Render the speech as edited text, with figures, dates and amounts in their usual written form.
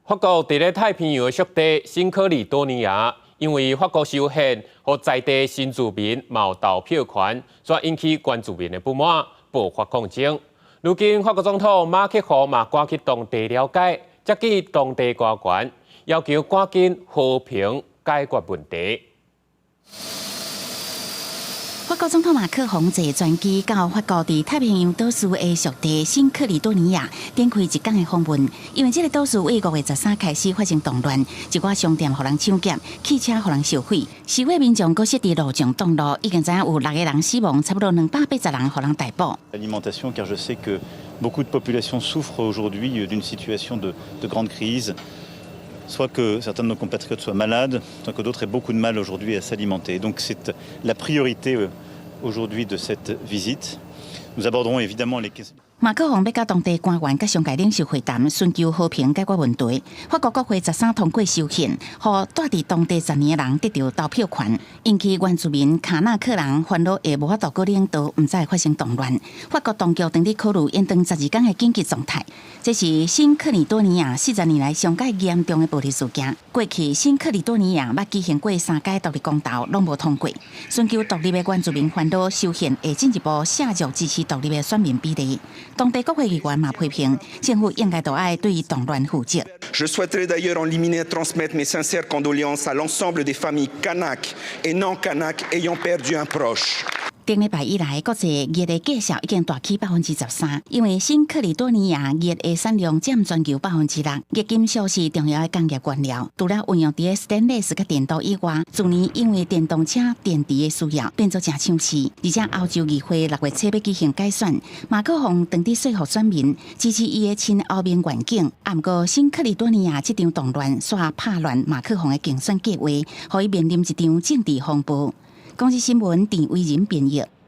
法国伫咧太平洋的属地新克里多尼亚，因为法国修宪和在地新住民冇投票权，所以引起原住民的不满，爆发抗争。如今，法国总统马克宏嘛赶去当地了解，接见当地官员，要求赶紧和平解决问题。 法国总统马克宏坐专机到法国伫太平洋岛屿的属地新克里多尼亚展开一天的访问。因为这个岛屿为5月13开始发生动乱，一寡商店互人抢劫，汽车互人烧毁，示威民众搁设置路障挡路，已经知影有6个人死亡，差不多280人互人逮捕。 L'alimentation, car je sais que beaucoup de populations souffrent aujourd'hui d'une situation de grande crise. Soit que certains de nos compatriotes soient malades, soit que d'autres aient beaucoup de mal aujourd'hui à s'alimenter. Donc c'est la priorité aujourd'hui de cette visite. Nous aborderons évidemment les questions. 马克宏要甲当地官员、甲商界领袖会谈，寻求和平解决问题。法国国会13通过修宪，让住伫当地10年的人得到投票权，引起原住民卡纳克人烦恼，会无法度过领导，唔再发生动乱。法国当局正伫考虑延长12天的紧急状态。这是新克里多尼亚40年来上届严重的暴力事件。过去新克里多尼亚捌举行过3届独立公投，拢无通过。寻求独立的原住民烦恼修宪会进一步下降支持独立的选民比例。 当地国会议员嘛批评，政府应该都爱对动乱负责。Je souhaiterais d'ailleurs en liminaire transmettre mes sincères condoléances à l'ensemble des familles kanak et non kanak ayant perdu un proche. 顶礼拜以来，国际热的计数已经大起13%，因为新克里多尼亚热的产量占全球6%。热金属是重要的工业原料，除了运用伫stainless 甲电镀以外，去年因为电动车电池的需要，变做真抢市。而且欧洲议会6月初要举行改选，马克宏当地说服选民支持伊的亲欧盟愿景。啊，不过新克里多尼亚这场动乱煞拍乱马克宏的竞选计划，互伊面临一场政治风暴。公司新闻田伟仁编译。